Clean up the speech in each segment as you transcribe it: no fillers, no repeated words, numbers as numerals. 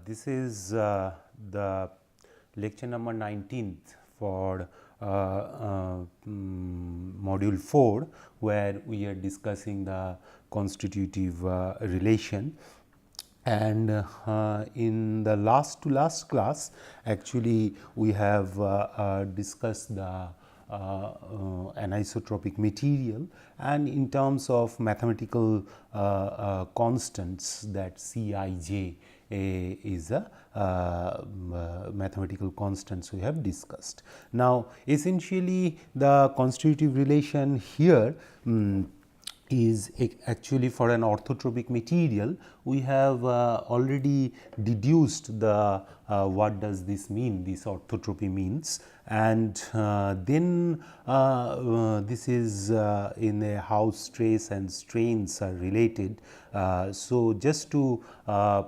This is the lecture number 19th for module 4, where we are discussing the constitutive relation. And in the last class, actually we have discussed the anisotropic material, and in terms of mathematical constants, that Cij is a mathematical constants we have discussed. Now, essentially the constitutive relation here is actually for an orthotropic material. We have already deduced the what does this mean, this orthotropy means, and then this is in a how stress and strains are related. So, just to a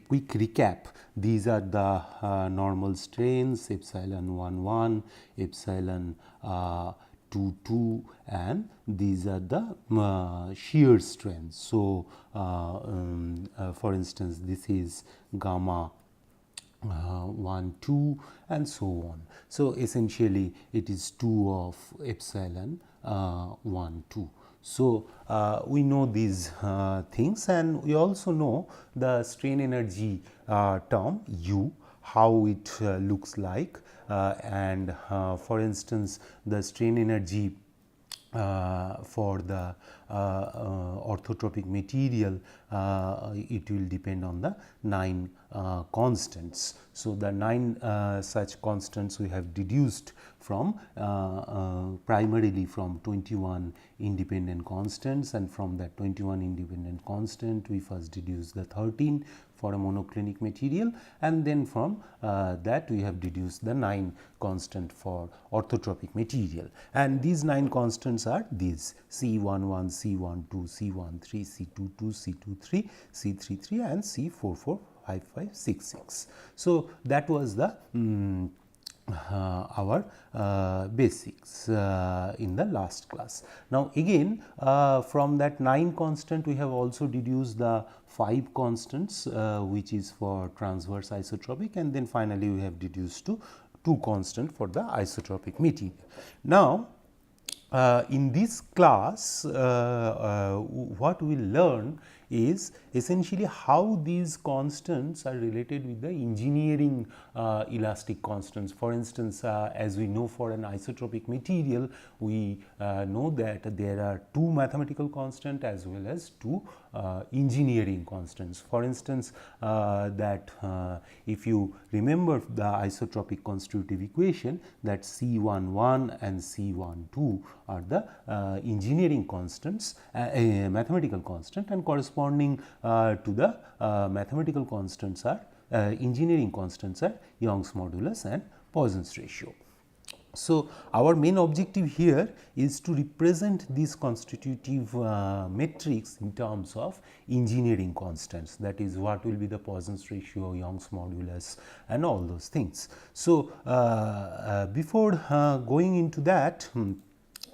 quick recap, these are the normal strains epsilon 1 epsilon 2 and these are the shear strains. So, for instance, this is gamma 1 2 and so on. So, essentially it is 2 of epsilon 1 2. So, we know these things, and we also know the strain energy term U, how it looks like, and for instance, the strain energy for the orthotropic material, it will depend on the 9 constants. So, the 9 such constants we have deduced from primarily from 21 independent constants, and from that 21 independent constant we first deduce the 13 for a monoclinic material, and then from that we have deduced the 9 constant for orthotropic material, and these 9 constants are these C11, C12, C13, C22, C23, C33 and C44, 5, 5, 6, 6. So, that was the our basics in the last class. Now, again from that 9 constant we have also deduced the 5 constants which is for transverse isotropic, and then finally we have deduced to 2 constant for the isotropic material. Now, in this class what we will learn is essentially how these constants are related with the engineering elastic constants. For instance, as we know, for an isotropic material, we know that there are 2 mathematical constants as well as 2 engineering constants. For instance, that if you remember the isotropic constitutive equation, that C11 and C12 are the engineering constants, mathematical constant, and corresponding to the mathematical constants are engineering constants are Young's modulus and Poisson's ratio. So, our main objective here is to represent these constitutive metrics in terms of engineering constants, that is what will be the Poisson's ratio, Young's modulus and all those things. So, before going into that,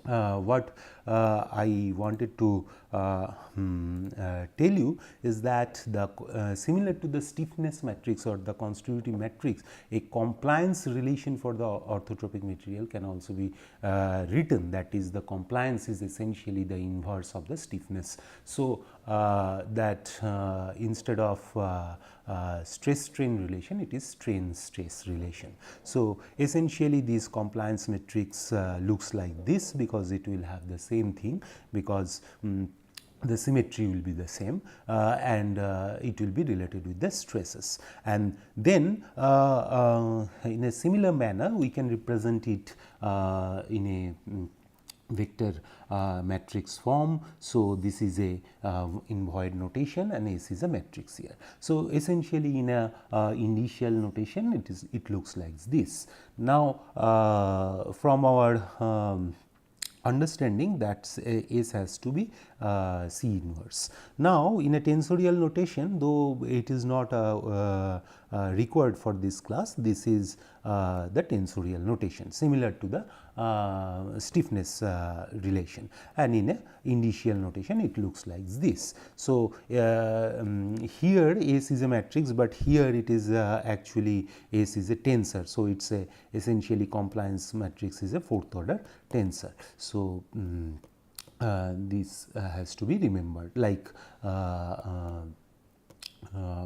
what I wanted to tell you is that the similar to the stiffness matrix or the constitutive matrix, a compliance relation for the orthotropic material can also be written, that is the compliance is essentially the inverse of the stiffness. So, that instead of stress strain relation, it is strain stress relation. So, essentially this compliance matrix looks like this, because it will have the same thing, because the symmetry will be the same and it will be related with the stresses. And then in a similar manner we can represent it in a vector matrix form. So, this is a in void notation and S is a matrix here. So, essentially in a initial notation it looks like this. Now, from our understanding that S has to be C inverse. Now, in a tensorial notation, though it is not required for this class, this is the tensorial notation similar to the stiffness relation, and in a initial notation it looks like this. So, here S is a matrix, but here it is actually S is a tensor. So, it is a essentially compliance matrix is a fourth order tensor. So, this has to be remembered, like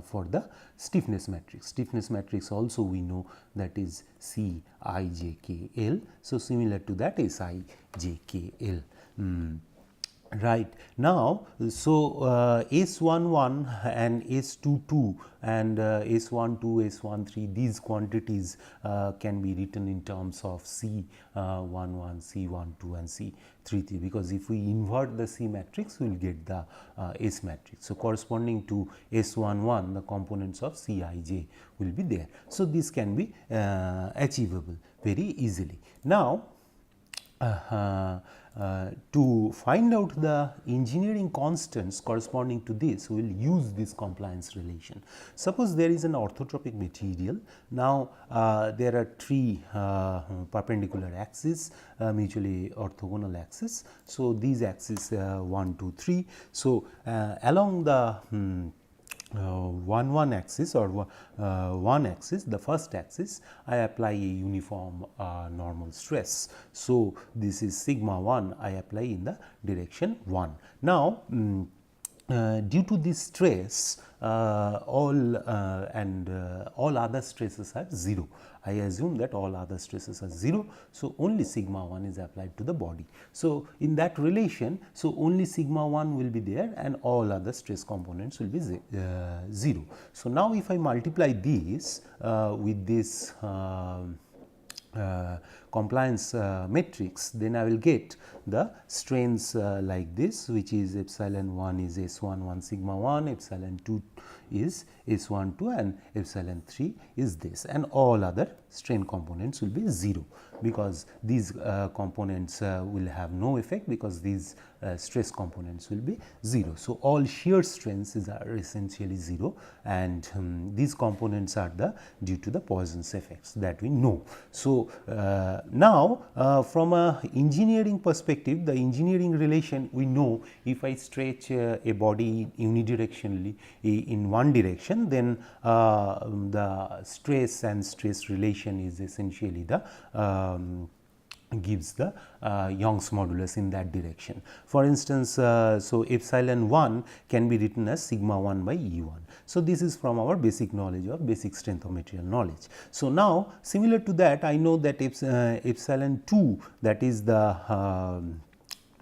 for the stiffness matrix. Stiffness matrix also we know that is C I J K L. So, similar to that S I J K L. Right. Now, so S11 and S22 and S12, S13, these quantities can be written in terms of C11, C12 and C33, because if we invert the C matrix, we will get the S matrix. So, corresponding to S11, the components of Cij will be there. So, this can be achievable very easily. Now, to find out the engineering constants corresponding to this, we will use this compliance relation. Suppose there is an orthotropic material. Now, there are three perpendicular axes, mutually orthogonal axes. So, these axes 1, 2, 3. So, along the 1 axis or one axis, the first axis, I apply a uniform normal stress. So, this is sigma 1 I apply in the direction 1. Now, due to this stress, all other stresses are 0. I assume that all other stresses are 0. So, only sigma 1 is applied to the body. So, in that relation, so only sigma 1 will be there and all other stress components will be 0. So, now if I multiply this with this compliance matrix, then I will get the strains like this, which is epsilon 1 is S11 sigma 1, epsilon 2 is S12 and epsilon 3 is this, and all other strain components will be 0, because these components will have no effect, because these stress components will be 0. So, all shear strains are essentially 0, and these components are due to the Poisson's effects that we know. So, now from a engineering perspective, the engineering relation we know, if I stretch a body unidirectionally in one direction, then the stress and stress relation is essentially the gives the Young's modulus in that direction. For instance, so epsilon 1 can be written as sigma 1 by E1. So, this is from our basic knowledge of basic strength of material knowledge. So, now similar to that, I know that epsilon 2, that is the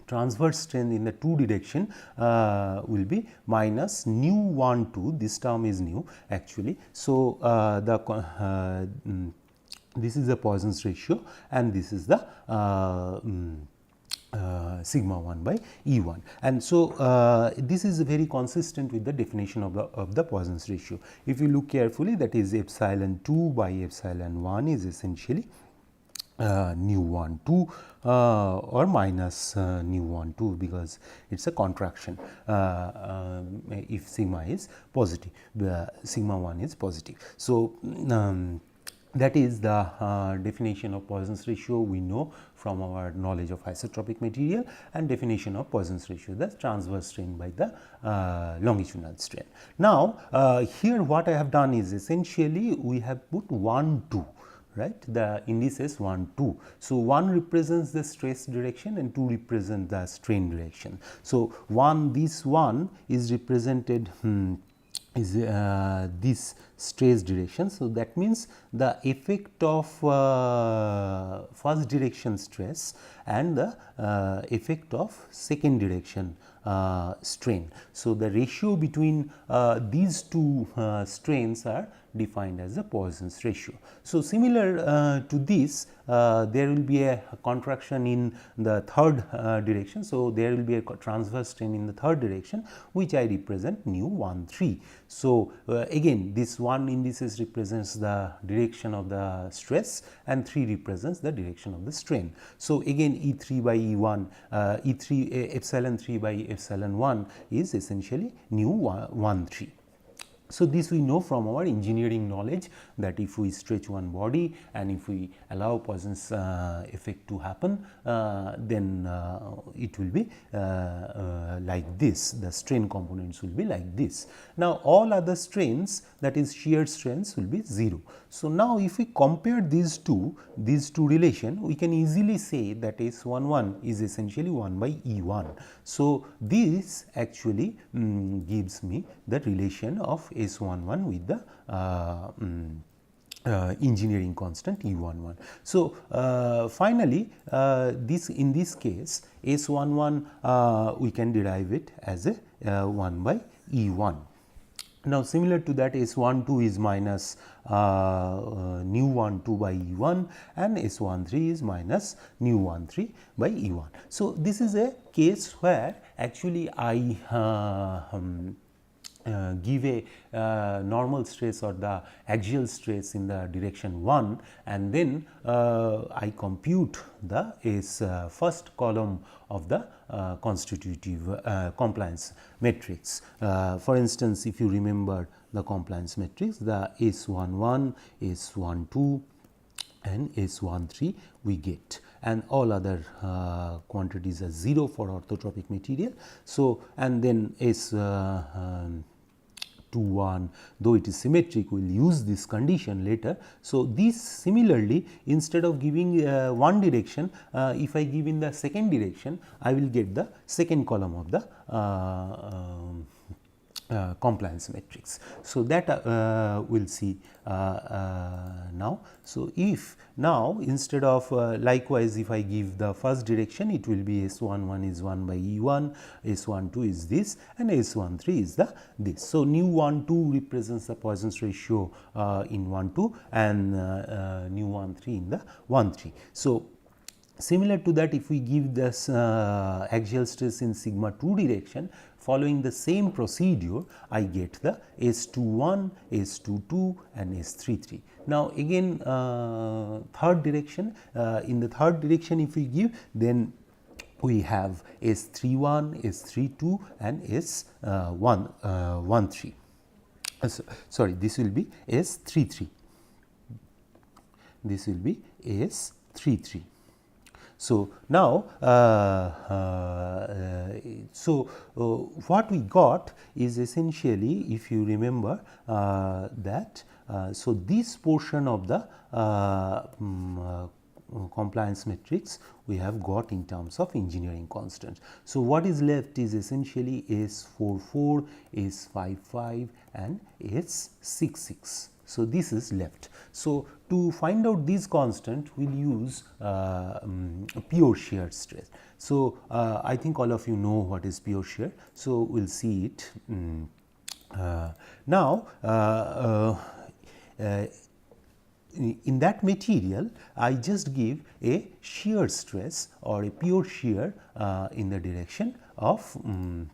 transverse strain in the 2 direction will be minus nu 1 2, this term is new actually. So, this is the Poisson's ratio and this is the sigma 1 by E1, and so this is very consistent with the definition of the Poisson's ratio. If you look carefully, that is epsilon 2 by epsilon 1 is essentially nu 1 2 or minus nu 1 2, because it is a contraction if sigma is positive, sigma 1 is positive. So, that is the definition of Poisson's ratio we know from our knowledge of isotropic material, and definition of Poisson's ratio, the transverse strain by the longitudinal strain. Now, here what I have done is essentially we have put 1 2, right, the indices 1 2. So, 1 represents the stress direction and 2 represent the strain direction. So, this 1 is represented is this stress direction. So, that means the effect of first direction stress and the effect of second direction strain. So, the ratio between these two strains are defined as the Poisson's ratio. So, similar to this, there will be a contraction in the third direction. So, there will be a transverse strain in the third direction, which I represent nu 1 3. So, again this 1 indices represents the direction of the stress and 3 represents the direction of the strain. So, again E3 by E1, epsilon 3 by epsilon 1 is essentially nu 1 3. So, this we know from our engineering knowledge that if we stretch one body and if we allow Poisson's effect to happen, then it will be like this, the strain components will be like this. Now, all other strains, that is shear strains, will be 0. So, now if we compare these two relation, we can easily say that S11 is essentially 1 by E1. So, this actually gives me the relation of S11 with the engineering constant E11. So, finally, in this case S11 we can derive it as a 1 by E1. Now, similar to that, S12 is minus nu 12 by E1 and S13 is minus nu 13 by E1. So, this is a case where actually I give a normal stress or the axial stress in the direction 1, and then I compute the first column of the constitutive compliance matrix. For instance, if you remember the compliance matrix, the S11, S12 and S13 we get, and all other quantities are 0 for orthotropic material. So, and then S21, though it is symmetric, we will use this condition later. So, this similarly, instead of giving one direction, if I give in the second direction, I will get the second column of the compliance matrix. So, that we will see now. So, if now instead of likewise if I give the first direction, it will be S11 is 1 by E1, S12 is this and S13 is the this. So, nu 12 represents the Poisson's ratio in 12 and nu 13 in the 13. So, similar to that, if we give this axial stress in sigma 2 direction, following the same procedure, I get the S21, S22 and S33. Now, again third direction, in the third direction if we give, then we have S31, S32 and S13. Sorry, this will be S33. This will be S33. So, now what we got is essentially, if you remember that, so this portion of the compliance matrix we have got in terms of engineering constants. So, what is left is essentially S44, S55 and S66. So, this is left. So, to find out this constant we will use pure shear stress. So, I think all of you know what is pure shear. So, we will see it now. In that material, I just give a shear stress or a pure shear in the direction of 1,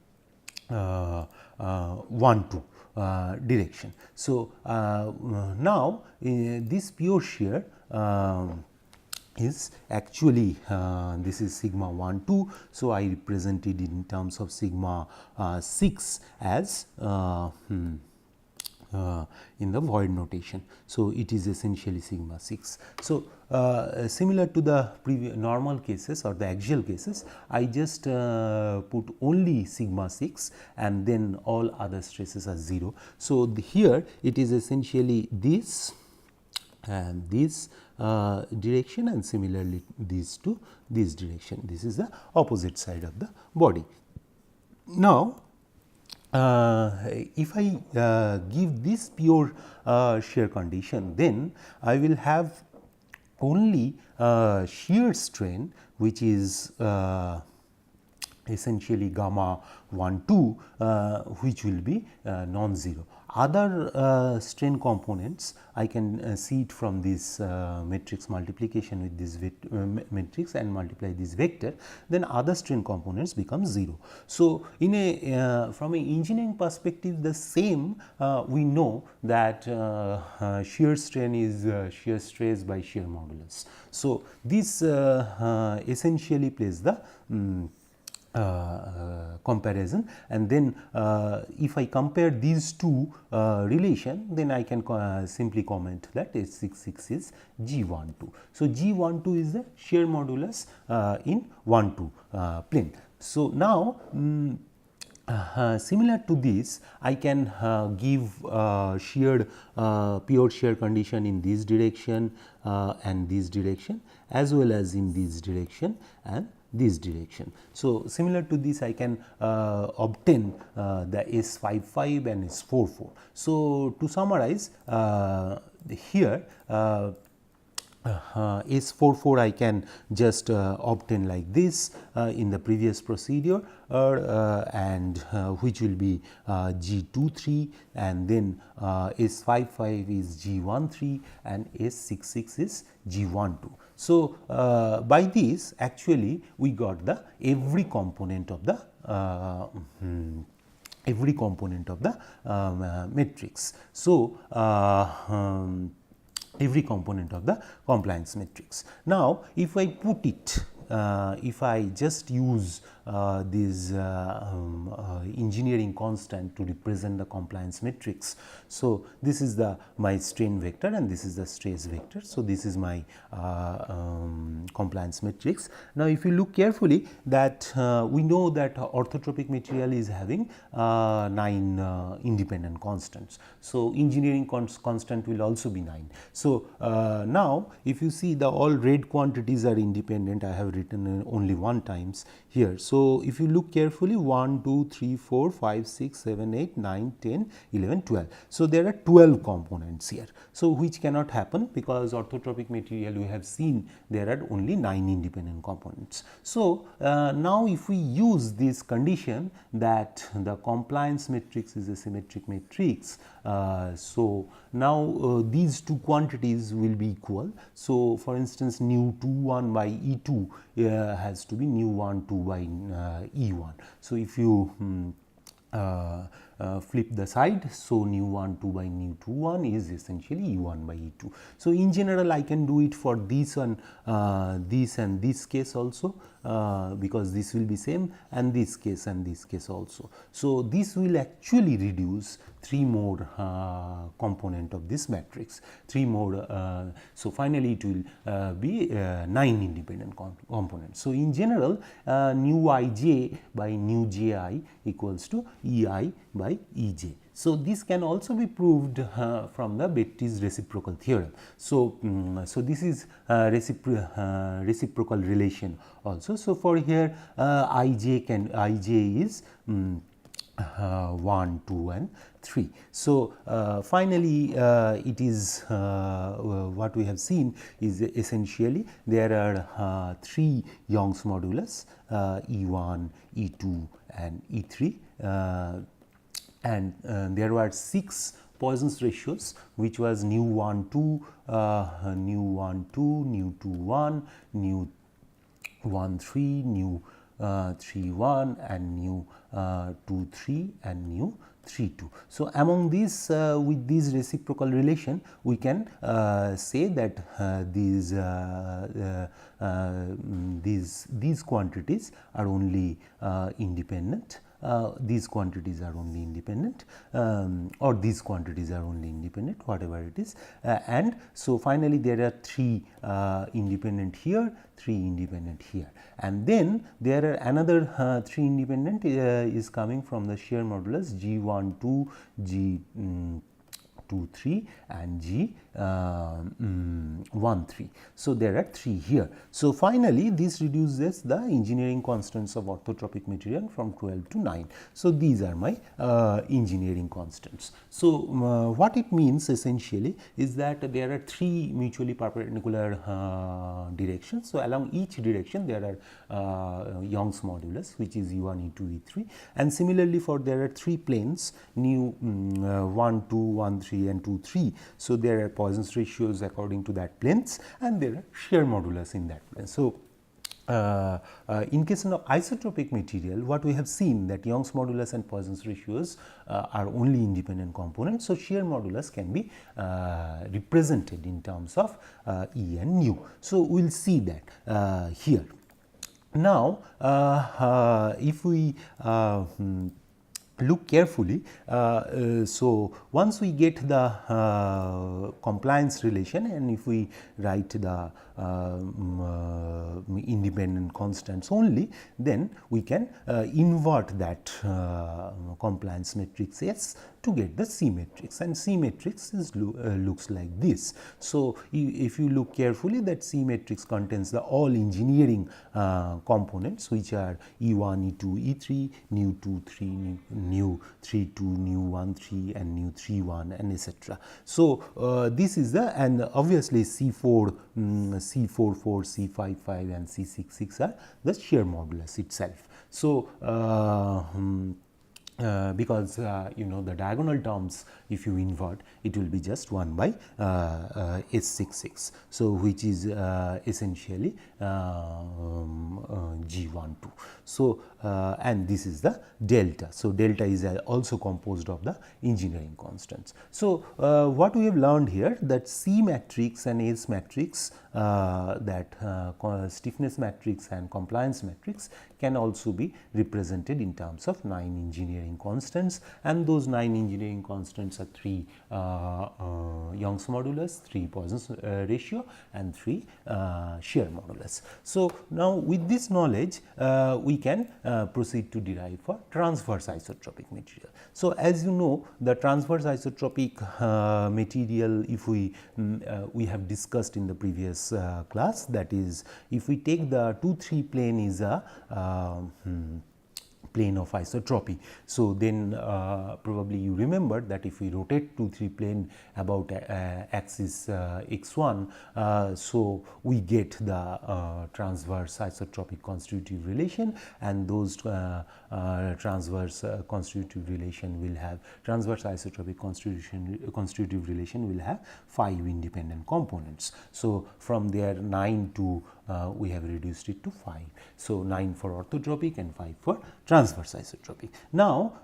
2 direction. So, now this pure shear is actually this is sigma 1 2. So, I represent it in terms of sigma 6 as in the void notation. So, it is essentially sigma 6. So, similar to the previous normal cases or the axial cases, I just put only sigma 6 and then all other stresses are 0. So, here it is essentially this and this direction and similarly these to this direction. This is the opposite side of the body. Now, if I give this pure shear condition, then I will have only shear strain which is essentially gamma 1 2 which will be non-zero. Other strain components I can see it from this matrix multiplication with this matrix and multiply this vector, then other strain components become 0. So, in a from an engineering perspective, the same we know that shear strain is shear stress by shear modulus. So, this essentially plays the comparison, and then if I compare these two relation, then I can simply comment that S66 is G12. So, G12 is the shear modulus in 1-2 plane. So, now similar to this, I can give sheared pure shear condition in this direction and this direction, as well as in this direction and this direction. So, similar to this, I can obtain the S55 and S44. So, to summarize here, S44 I can just obtain like this in the previous procedure, and which will be G23, and then S55 is G13 and S66 is G12. So, by this actually we got the every component of the matrix. So, every component of the compliance matrix. Now, if I put it, if I just use this engineering constant to represent the compliance matrix. So, this is the my strain vector and this is the stress vector. So, this is my compliance matrix. Now, if you look carefully that we know that orthotropic material is having 9 independent constants. So, engineering constant will also be 9. So, now if you see the all red quantities are independent, I have written only one times here. So, if you look carefully 1, 2, 3, 4, 5, 6, 7, 8, 9, 10, 11, 12. So, there are 12 components here. So, which cannot happen because orthotropic material we have seen there are only 9 independent components. So, now if we use this condition that the compliance matrix is a symmetric matrix, so now these two quantities will be equal. So, for instance, nu 21 by E2 has to be nu 12 by E1. So, if you flip the side, so nu 12 by nu 21 is essentially E1 by E2. So, in general I can do it for this one, this and this case also, because this will be same, and this case and this case also. So, this will actually reduce 3 more component of this matrix, 3 more. So, finally, it will be 9 independent components. So, in general, nu ij by nu ji equals to ei by ej. So, this can also be proved from the Bette's reciprocal theorem. So, so this is reciprocal relation also. So, for here ij is 1, 2 and 3. So, finally, it is what we have seen is essentially there are 3 Young's modulus E1, E2 and E3. And there were 6 Poisson's ratios, which was nu 12, nu 12, nu 21, nu 13, nu 31 and nu 23 and nu 32. So, among these with this reciprocal relation we can say that these quantities are only independent. These quantities are only independent, or these quantities are only independent, whatever it is, and so finally there are 3 independent here, 3 independent here, and then there are another 3 independent is coming from the shear modulus G12, G23 and G13. So, there are 3 here. So, finally, this reduces the engineering constants of orthotropic material from 12 to 9. So, these are my engineering constants. So, what it means essentially is that there are 3 mutually perpendicular directions. So, along each direction there are Young's modulus, which is E1, E2, E3, and similarly for there are 3 planes nu 1, 2, 1, 3 and 2, 3. So, there are Poisson's ratios according to that planes, and there are shear modulus in that plane. So, in case of isotropic material, what we have seen that Young's modulus and Poisson's ratios are only independent components. So, shear modulus can be represented in terms of E and nu. So, we will see that here. Now, if we look carefully, so once we get the compliance relation, and if we write the independent constants only, then we can invert that compliance matrix S to get the C matrix, and C matrix is looks like this. So, if you look carefully, that C matrix contains the all engineering components, which are E1, E2, E3, nu 2, 3, nu 3, 2, nu 1, 3 and nu 3, 1 and etc. So, this is the, and obviously C4, C4, 4, C5, 5 and C6, 6 are the shear modulus itself. So, because you know the diagonal terms, if you invert, it will be just 1 by S66. So, which is essentially G12. So, and this is the delta. So, delta is also composed of the engineering constants. So, what we have learned here, that C matrix and S matrix, that stiffness matrix and compliance matrix can also be represented in terms of 9 engineering constants, and those 9 engineering constants are 3 Young's modulus, 3 Poisson's ratio and 3 shear modulus. So, now with this knowledge we can proceed to derive for transverse isotropic material. So, as you know, the transverse isotropic material, if we have discussed in the previous class, that is, if we take the 2-3 plane is a plane of isotropy. So, then probably you remember that if we rotate 2-3 plane about axis x1, so we get the transverse isotropic constitutive relation, and those transverse constitutive relation will have, transverse isotropic constitutive relation will have 5 independent components. So, from there 9 to we have reduced it to 5. So, 9 for orthotropic and 5 for transverse isotropic. Now,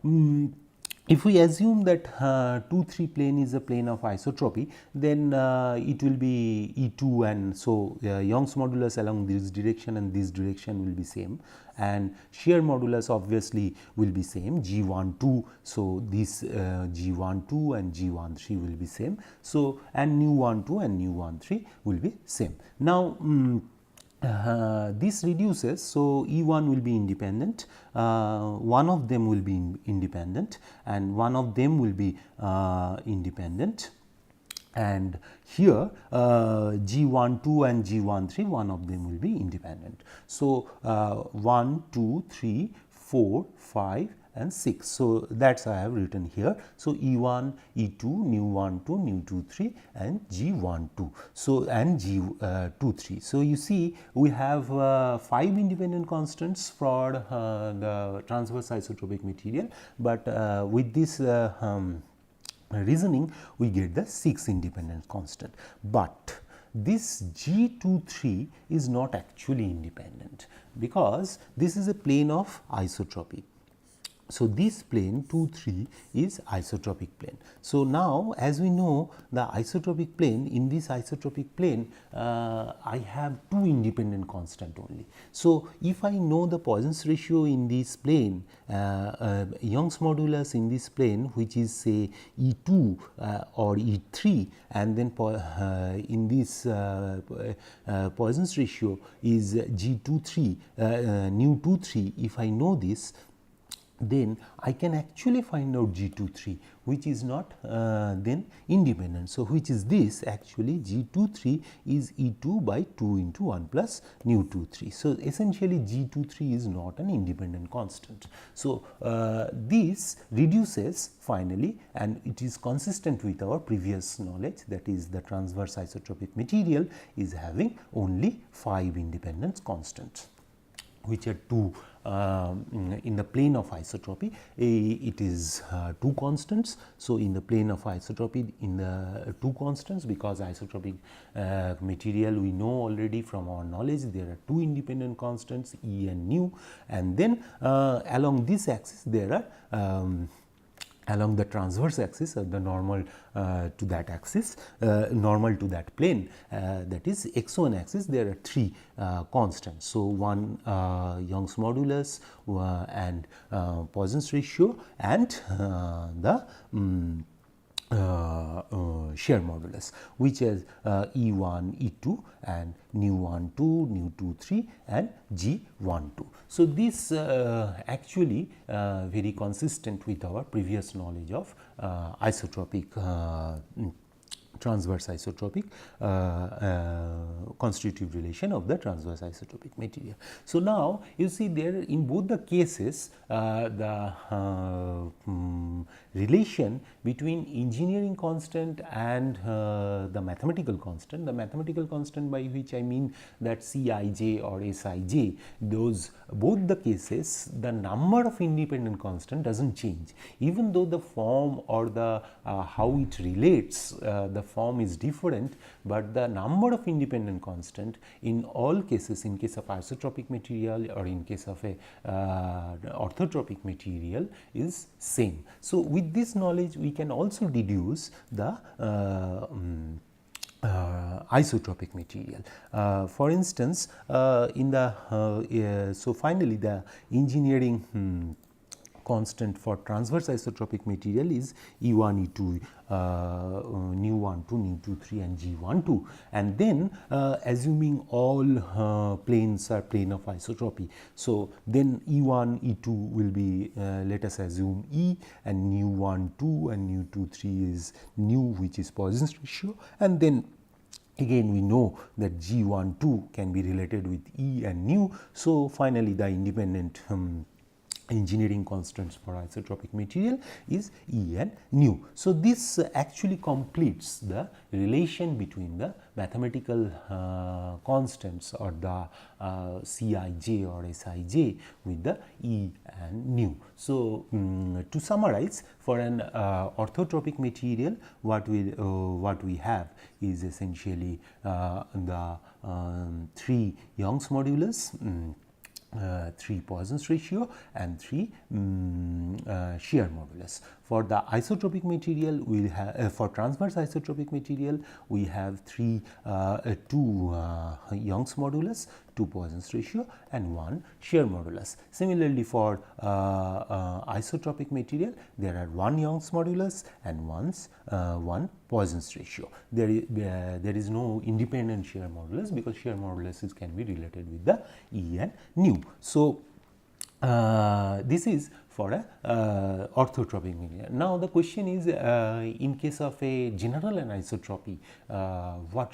if we assume that 2-3 plane is a plane of isotropy, then it will be E2, and so Young's modulus along this direction and this direction will be same, and shear modulus obviously will be same, G12. So, this G12 and G13 will be same. So, and nu 12 and nu 13 will be same. Now, this reduces, so E1 will be independent, one of them will be independent and one of them will be independent, and here G12 and G13, one of them will be independent. So, 1, 2, 3, 4, 5 and 6. So, that is I have written here. So, E1, E2, nu 12, nu 23 and G12. So, and G23. So, you see we have 5 independent constants for the transverse isotropic material, but with this reasoning we get the 6 independent constant, but this G23 is not actually independent, because this is a plane of isotropy. So, this plane 2, 3 is isotropic plane. So, now as we know the isotropic plane, in this isotropic plane I have 2 independent constant only. So, if I know the Poisson's ratio in this plane, Young's modulus in this plane, which is say E2 or E3, and then in this Poisson's ratio is G23, nu 23, if I know this, then I can actually find out G23, which is not then independent. So, which is this, actually G23 is E2 by 2 into 1 plus nu 23. So, essentially G23 is not an independent constant. So, this reduces finally, and it is consistent with our previous knowledge, that is the transverse isotropic material is having only 5 independent constants, which are 2 in the plane of isotropy. It is 2 constants. So, in the plane of isotropy, in the 2 constants, because isotropic material we know already from our knowledge, there are 2 independent constants, E and nu, and then along this axis there are along the transverse axis or the normal to that axis, normal to that plane, that is x1 axis, there are three constants. So, one Young's modulus and Poisson's ratio and the shear modulus, which is E1, E2 and nu1 2, nu2 3 and G1 2. So, this actually very consistent with our previous knowledge of isotropic transverse isotropic constitutive relation of the transverse isotropic material. So, now you see there in both the cases the relation between engineering constant and the mathematical constant by which I mean that Cij or Sij, those both the cases the number of independent constant does not change, even though the form or the how it relates the form is different, but the number of independent constant in all cases, in case of isotropic material or in case of a orthotropic material, is same. So, with this knowledge we can also deduce the isotropic material. For instance, in the so finally the engineering constant for transverse isotropic material is E1, E2, nu1 2, nu2 3 and G1 2, and then assuming all planes are plane of isotropy. So, then E1, E2 will be let us assume E, and nu1 2 and nu2 3 is nu, which is Poisson's ratio, and then again we know that G1 2 can be related with E and nu. So, finally, the independent engineering constants for isotropic material is E and nu. So, this actually completes the relation between the mathematical constants or the Cij or Sij with the E and nu. So, to summarize, for an orthotropic material what we have is essentially the 3 Young's modulus, 3 Poisson's ratio and 3 shear modulus. For the isotropic material we will have for transverse isotropic material we have 2 Young's modulus, 2 Poisson's ratio and 1 shear modulus. Similarly, for isotropic material there are 1 Young's modulus and 1 Poisson's ratio. There is no independent shear modulus, because shear modulus can be related with the E and nu. So, this is for a orthotropic material. Now, the question is in case of a general anisotropy, what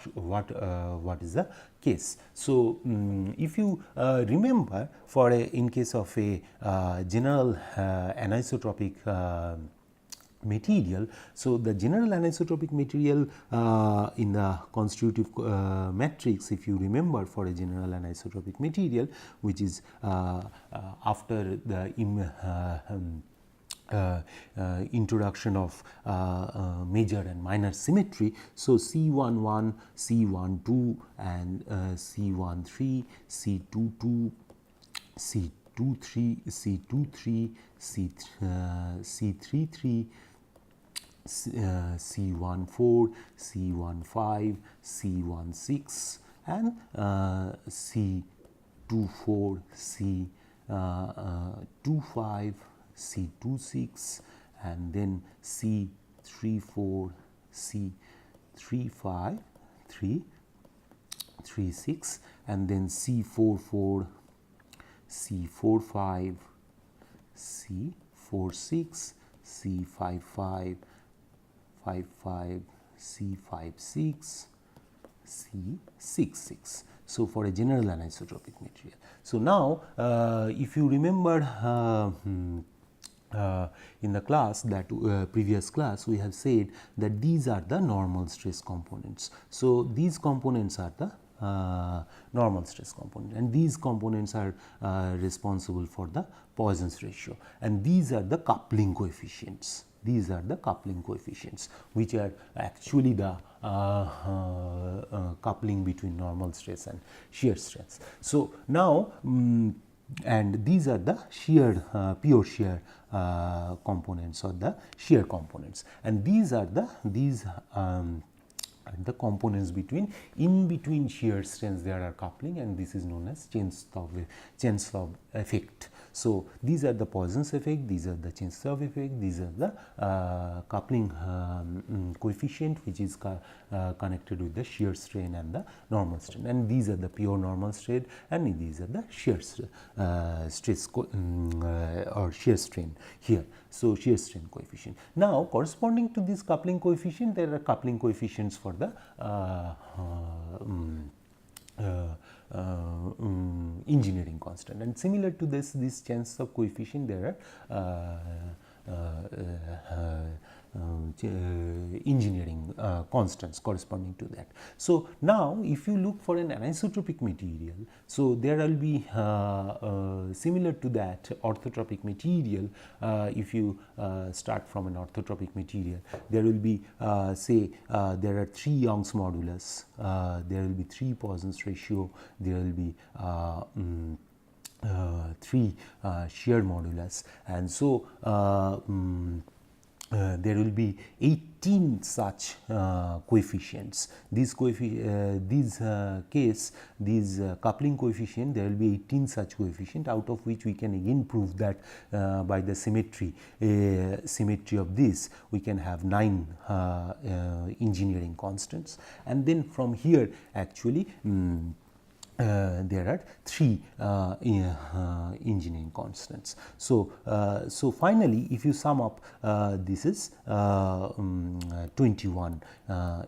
is the case? So, if you remember, for in case of a general anisotropic material. So, the general anisotropic material in the constitutive matrix, if you remember, for a general anisotropic material, which is after the introduction of major and minor symmetry. So, C11, C12 and C13, C22, C23, C23, C33, C14, C15, C16 and C24, C25, C26 and then C34, C35, 36 and then C44, C45, C46, C55, 55, C56, C66. So, for a general anisotropic material. So, now if you remember in the class that previous class we have said that these are the normal stress components. So, these components are the normal stress component, and these components are responsible for the Poisson's ratio, and these are the coupling coefficients. These are the coupling coefficients, which are actually the coupling between normal stress and shear stress. So, now and these are the shear pure shear components or the shear components, and these are the components between in between shear strains there are coupling, and this is known as Chenstow effect. So these are the Poisson's effect, these are the Chenstow effect, these are the coupling coefficient which is connected with the shear strain and the normal strain, and these are the pure normal strain, and these are the shear stress or shear strain here. So shear strain coefficient. Now corresponding to this coupling coefficient, there are coupling coefficients for the engineering constant, and similar to this Chenstow coefficient, there are engineering constants corresponding to that. So now if you look for an anisotropic material, so there will be similar to that orthotropic material. If you start from an orthotropic material, there will be say there are 3 Young's modulus, there will be 3 Poisson's ratio, there will be 3 shear modulus, and so there will be 18 such coefficients. These coupling coefficient, there will be 18 such coefficient, out of which we can again prove that by the symmetry of this we can have 9 engineering constants, and then from here actually there are 3 engineering constants. So, so finally, if you sum up, this is 21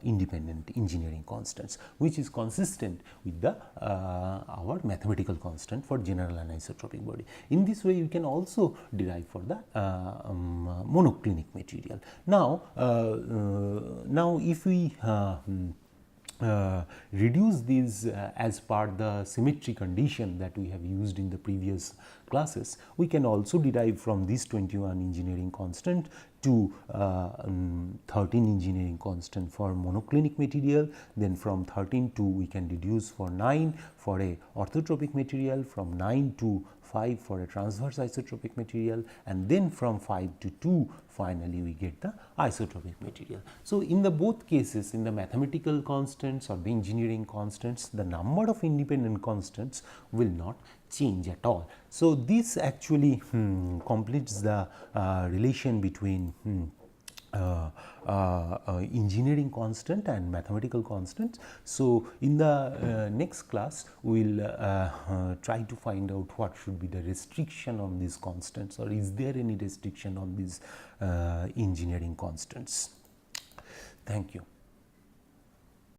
independent engineering constants, which is consistent with the our mathematical constant for general anisotropic body. In this way, you can also derive for the monoclinic material. Now, now if we reduce these as per the symmetry condition that we have used in the previous classes, we can also derive from this 21 engineering constant to 13 engineering constant for monoclinic material. Then from 13 to we can deduce for 9 for a orthotropic material, from 9 to 5 for a transverse isotropic material, and then from 5 to 2 finally we get the isotropic material. So in the both cases, in the mathematical constants or the engineering constants, the number of independent constants will not change at all. So this actually completes the relation between engineering constant and mathematical constants. So in the next class we will try to find out what should be the restriction on these constants, or is there any restriction on these engineering constants. Thank you.